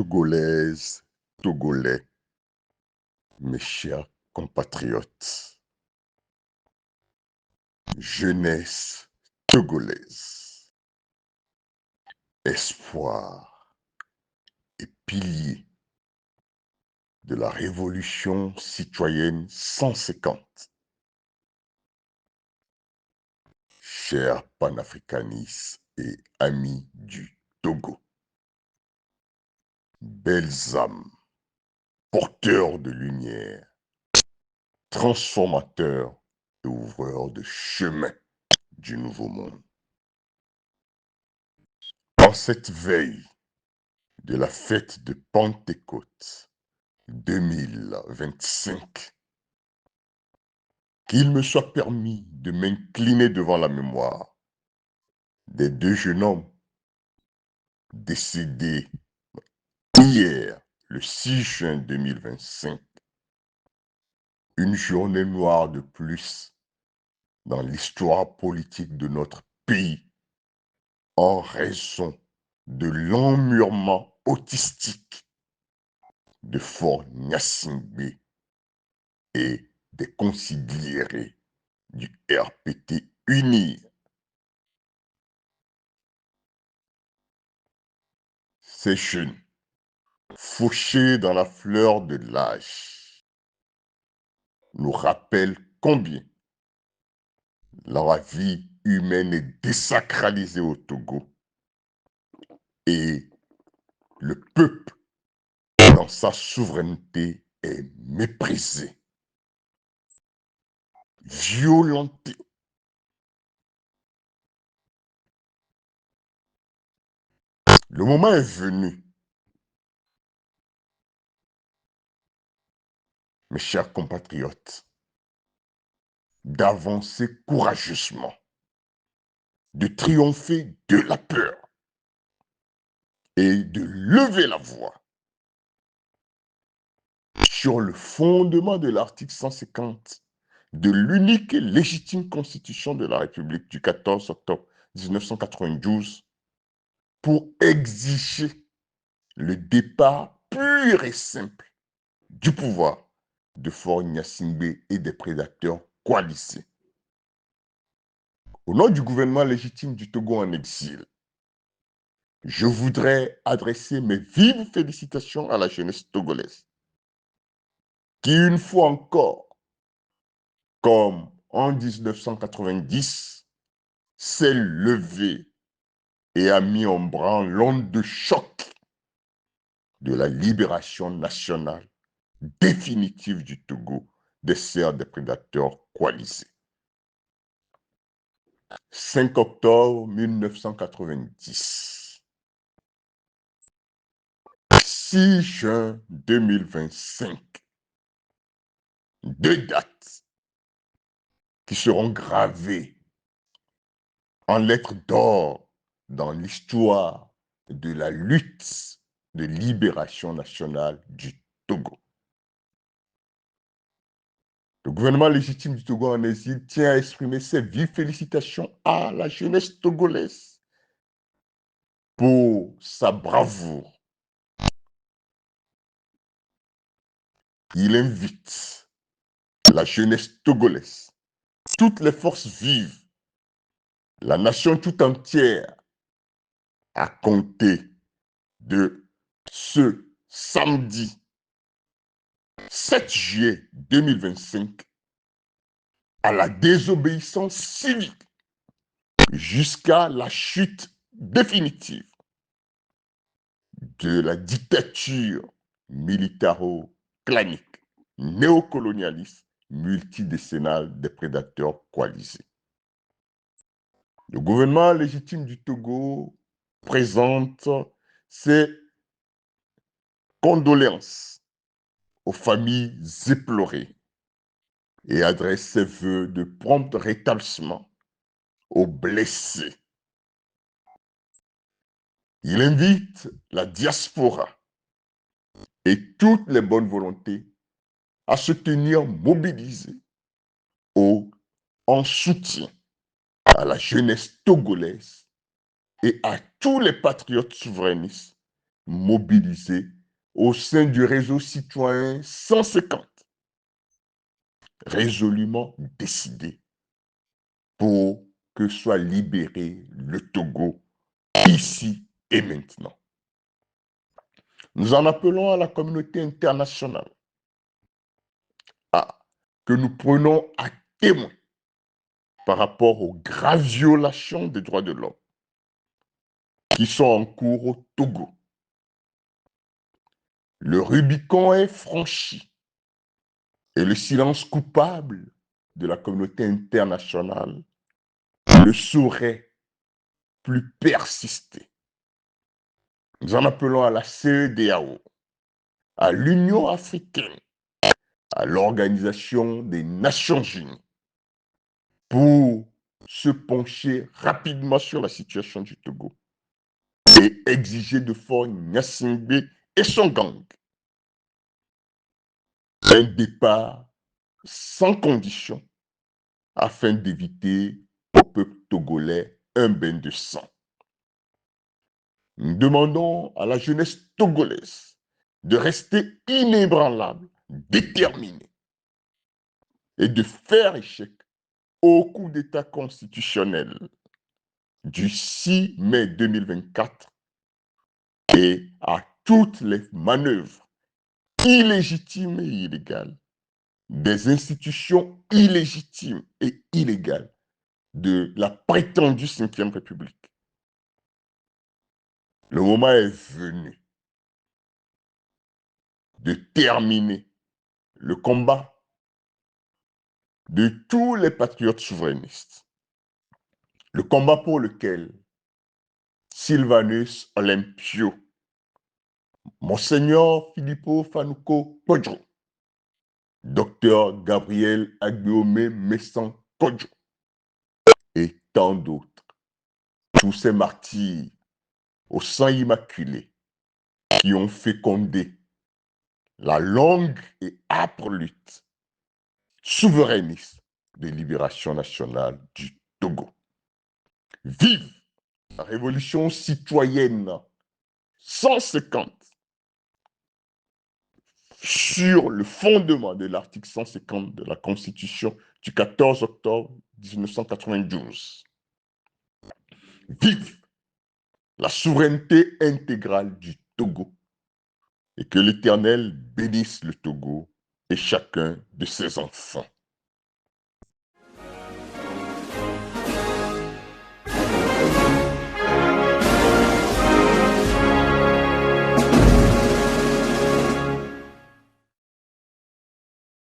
Togolaises, Togolais, mes chers compatriotes, jeunesse togolaise, espoir et pilier de la révolution citoyenne 150. Chers panafricanistes et amis du Togo, belles âmes, porteurs de lumière, transformateurs et ouvreurs de chemin du nouveau monde. En cette veille de la fête de Pentecôte 2025, qu'il me soit permis de m'incliner devant la mémoire des deux jeunes hommes décédés hier, le 6 juin 2025, une journée noire de plus dans l'histoire politique de notre pays en raison de l'emmurement autistique de Faure Gnassingbé et des consigliérés du RPT UNIR. Ces jeunes, fauchés dans la fleur de l'âge, nous rappellent combien la vie humaine est désacralisée au Togo et le peuple, dans sa souveraineté, est méprisé, violenté. Le moment est venu, mes chers compatriotes, d'avancer courageusement, de triompher de la peur et de lever la voix sur le fondement de l'article 150 de l'unique et légitime constitution de la République du 14 octobre 1992 pour exiger le départ pur et simple du pouvoir de Faure Gnassingbé et des prédateurs coalisés. Au nom du gouvernement légitime du Togo en exil, je voudrais adresser mes vives félicitations à la jeunesse togolaise, qui une fois encore, comme en 1990, s'est levée et a mis en branle l'onde de choc de la libération nationale définitive du Togo des serres des prédateurs coalisés. 5 octobre 1990. 6 juin 2025. Deux dates qui seront gravées en lettres d'or dans l'histoire de la lutte de libération nationale du Togo. Le gouvernement légitime du Togo en exil tient à exprimer ses vives félicitations à la jeunesse togolaise pour sa bravoure. Il invite la jeunesse togolaise, toutes les forces vives, la nation tout entière, à compter de ce samedi 7 juillet 2025 à la désobéissance civique jusqu'à la chute définitive de la dictature militaro-clanique, néocolonialiste, multidécennale des prédateurs coalisés. Le gouvernement légitime du Togo présente ses condoléances aux familles éplorées et adresse ses vœux de prompt rétablissement aux blessés. Il invite la diaspora et toutes les bonnes volontés à se tenir mobilisées en soutien à la jeunesse togolaise et à tous les patriotes souverainistes mobilisés au sein du réseau citoyen 150, résolument décidé pour que soit libéré le Togo ici et maintenant. Nous en appelons à la communauté internationale que nous prenons à témoin par rapport aux graves violations des droits de l'homme qui sont en cours au Togo. Le Rubicon est franchi et le silence coupable de la communauté internationale ne saurait plus persister. Nous en appelons à la CEDEAO, à l'Union africaine, à l'Organisation des Nations Unies pour se pencher rapidement sur la situation du Togo et exiger de Faure Gnassingbé et son gang un départ sans condition afin d'éviter au peuple togolais un bain de sang. Nous demandons à la jeunesse togolaise de rester inébranlable, déterminée et de faire échec au coup d'État constitutionnel du 6 mai 2024 et à toutes les manœuvres illégitimes et illégales des institutions illégitimes et illégales de la prétendue 5e République. Le moment est venu de terminer le combat de tous les patriotes souverainistes. Le combat pour lequel Sylvanus Olympio, Monseigneur Filippo Fanuco Kodjo, Docteur Gabriel Aguiomé Messan Kodjo et tant d'autres, tous ces martyrs au sang immaculé qui ont fécondé la longue et âpre lutte souverainiste de libération nationale du Togo. Vive la révolution citoyenne 150 sur le fondement de l'article 150 de la Constitution du 14 octobre 1992. Vive la souveraineté intégrale du Togo et que l'Éternel bénisse le Togo et chacun de ses enfants.